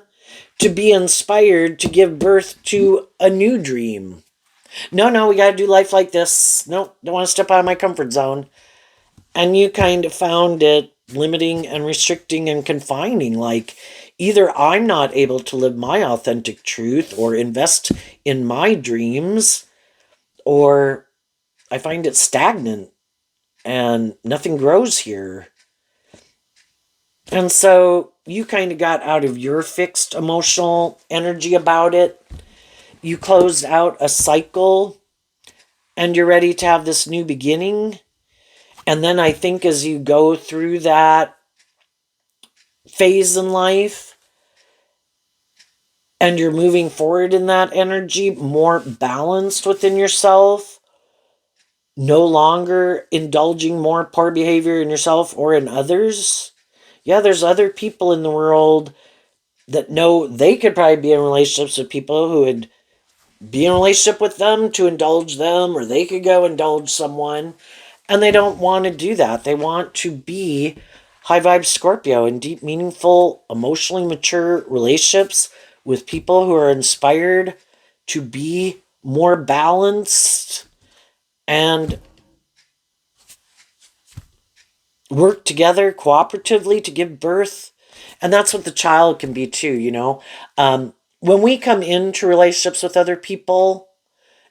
to be inspired to give birth to a new dream. No, we got to do life like this. No, don't want to step out of my comfort zone. And you kind of found it limiting and restricting and confining. Like, either I'm not able to live my authentic truth or invest in my dreams, or I find it stagnant and nothing grows here. And so you kind of got out of your fixed emotional energy about it. You closed out a cycle and you're ready to have this new beginning. And then I think as you go through that phase in life and you're moving forward in that energy, more balanced within yourself, no longer indulging more poor behavior in yourself or in others. Yeah, there's other people in the world that know they could probably be in relationships with people who would be in a relationship with them to indulge them, or they could go indulge someone, and they don't want to do that. They want to be high vibe Scorpio in deep, meaningful, emotionally mature relationships with people who are inspired to be more balanced and work together cooperatively to give birth. And that's what the child can be too, you know. When we come into relationships with other people,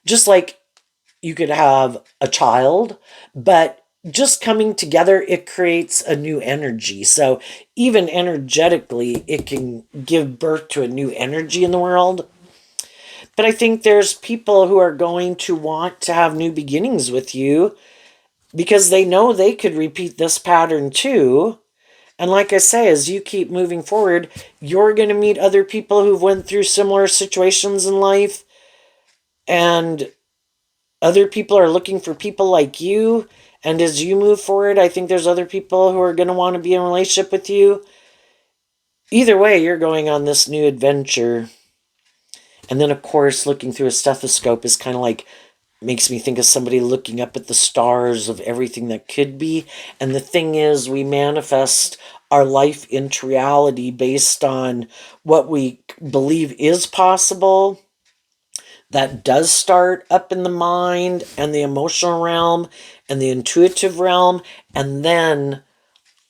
just like you could have a child, but just coming together, it creates a new energy. So even energetically, it can give birth to a new energy in the world. But I think there's people who are going to want to have new beginnings with you because they know they could repeat this pattern too. And like I say, as you keep moving forward, you're going to meet other people who've went through similar situations in life, and other people are looking for people like you. And as you move forward, I think there's other people who are going to want to be in a relationship with you. Either way, you're going on this new adventure. And then, of course, looking through a stethoscope is kind of like, makes me think of somebody looking up at the stars of everything that could be. And the thing is, we manifest our life into reality based on what we believe is possible. That does start up in the mind and the emotional realm and the intuitive realm. And then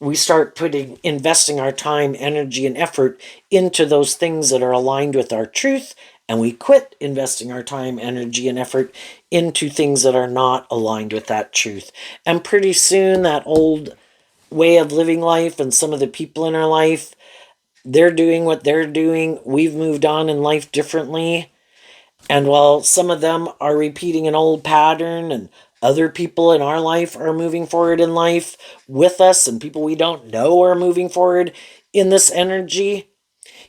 we start investing our time, energy, and effort into those things that are aligned with our truth. And we quit investing our time, energy, and effort into things that are not aligned with that truth. And pretty soon, that old way of living life and some of the people in our life, they're doing what they're doing. We've moved on in life differently. And while some of them are repeating an old pattern, and other people in our life are moving forward in life with us, and people we don't know are moving forward in this energy,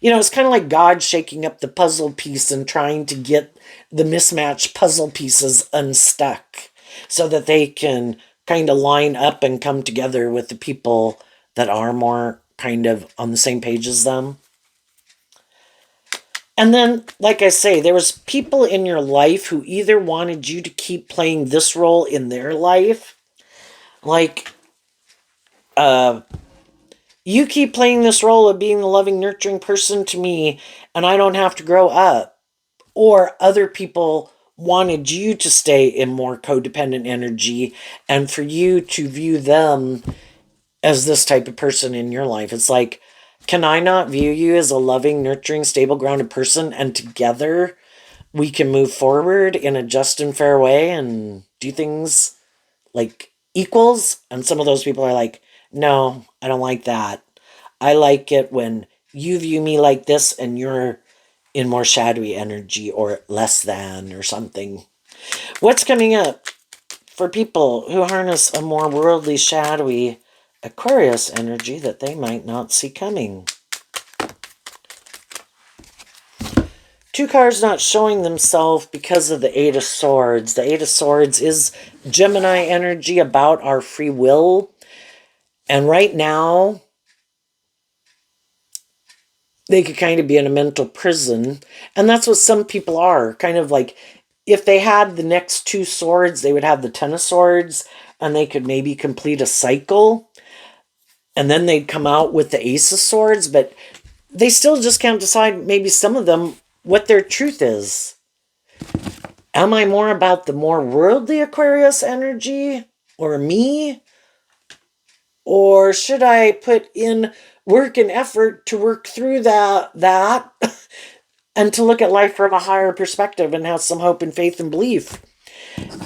you know, it's kind of like God shaking up the puzzle piece and trying to get the mismatched puzzle pieces unstuck so that they can kind of line up and come together with the people that are more kind of on the same page as them. And then, like I say, there was people in your life who either wanted you to keep playing this role in their life, like, you keep playing this role of being the loving, nurturing person to me, and I don't have to grow up. Or other people wanted you to stay in more codependent energy and for you to view them as this type of person in your life. It's like, can I not view you as a loving, nurturing, stable, grounded person, and together we can move forward in a just and fair way and do things like equals? And some of those people are like, no, I don't like that. I like it when you view me like this and you're in more shadowy energy or less than or something. What's coming up for people who harness a more worldly, shadowy Aquarius energy that they might not see coming? Two cards not showing themselves because of the Eight of Swords. The Eight of Swords is Gemini energy, about our free will. And right now, they could kind of be in a mental prison. And that's what some people are. Kind of like, if they had the next two swords, they would have the Ten of Swords, and they could maybe complete a cycle. And then they'd come out with the Ace of Swords, but they still just can't decide, maybe some of them, what their truth is. Am I more about the more worldly Aquarius energy, or me? Or should I put in work and effort to work through that and to look at life from a higher perspective and have some hope and faith and belief?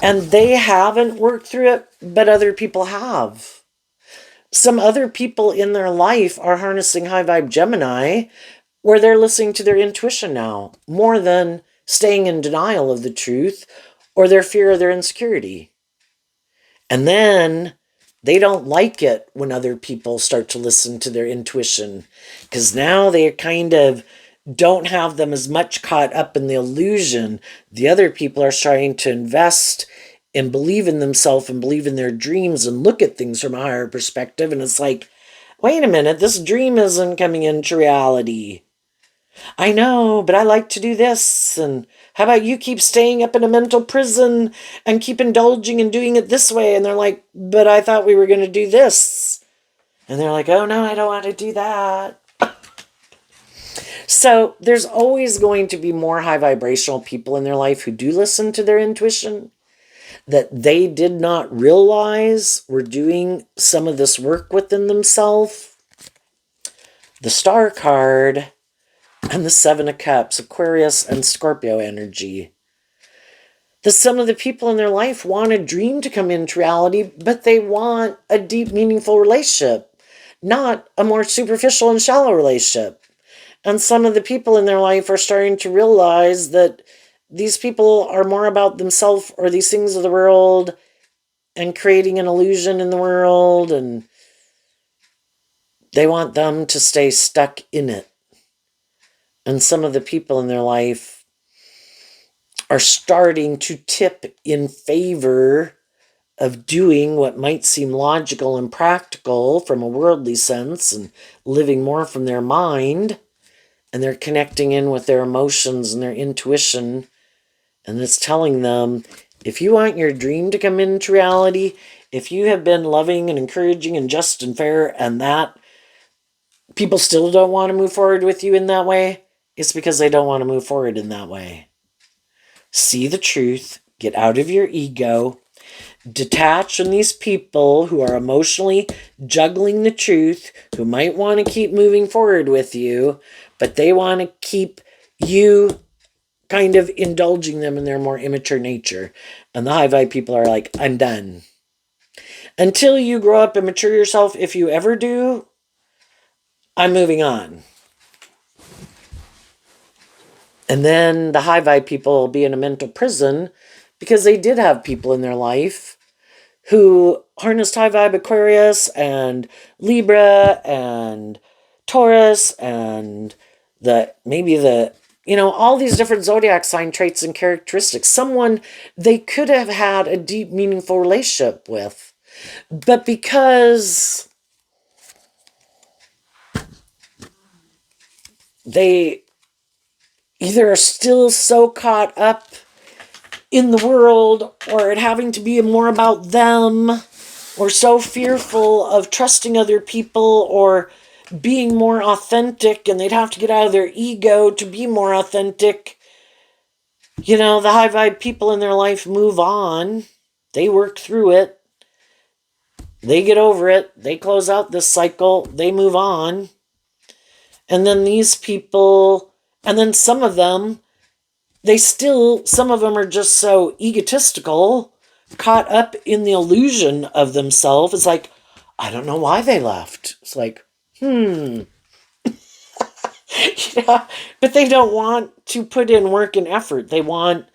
And they haven't worked through it, but other people have. Some other people in their life are harnessing high vibe Gemini, where they're listening to their intuition now, more than staying in denial of the truth or their fear or their insecurity. And then they don't like it when other people start to listen to their intuition, because now they kind of don't have them as much caught up in the illusion. The other people are starting to invest and believe in themselves and believe in their dreams and look at things from a higher perspective. And it's like, wait a minute, this dream isn't coming into reality. I know, but I like to do this. And how about you keep staying up in a mental prison and keep indulging and doing it this way? And they're like, but I thought we were going to do this. And they're like, oh no, I don't want to do that. So there's always going to be more high vibrational people in their life who do listen to their intuition, that they did not realize were doing some of this work within themselves. The Star card and the Seven of Cups, Aquarius and Scorpio energy. That some of the people in their life want a dream to come into reality, but they want a deep, meaningful relationship, not a more superficial and shallow relationship. And some of the people in their life are starting to realize that these people are more about themselves or these things of the world and creating an illusion in the world, and they want them to stay stuck in it. And some of the people in their life are starting to tip in favor of doing what might seem logical and practical from a worldly sense and living more from their mind, and they're connecting in with their emotions and their intuition, and it's telling them, if you want your dream to come into reality, if you have been loving and encouraging and just and fair, and that people still don't want to move forward with you in that way, it's because they don't want to move forward in that way. See the truth, get out of your ego, detach from these people who are emotionally juggling the truth, who might want to keep moving forward with you, but they want to keep you kind of indulging them in their more immature nature. And the high vibe people are like, I'm done. Until you grow up and mature yourself, if you ever do, I'm moving on. And then the high vibe people will be in a mental prison because they did have people in their life who harnessed high vibe Aquarius and Libra and Taurus and all these different zodiac sign traits and characteristics. Someone they could have had a deep, meaningful relationship with. But because they either are still so caught up in the world or it having to be more about them, or so fearful of trusting other people or being more authentic, and they'd have to get out of their ego to be more authentic. The high vibe people in their life move on. They work through it. They get over it. They close out this cycle. They move on. And then these people, and then some of them, some of them are just so egotistical, caught up in the illusion of themselves. It's like, I don't know why they left. It's like, Yeah, but they don't want to put in work and effort. They want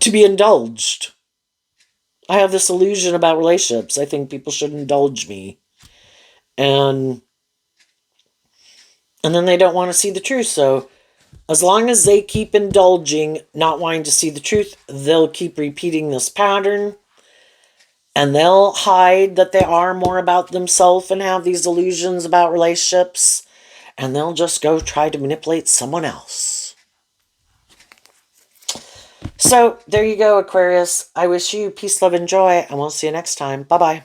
to be indulged. I have this illusion about relationships. I think people should indulge me. And then they don't want to see the truth. So as long as they keep indulging, not wanting to see the truth, they'll keep repeating this pattern. And they'll hide that they are more about themselves and have these illusions about relationships. And they'll just go try to manipulate someone else. So there you go, Aquarius. I wish you peace, love, and joy, and we'll see you next time. Bye-bye.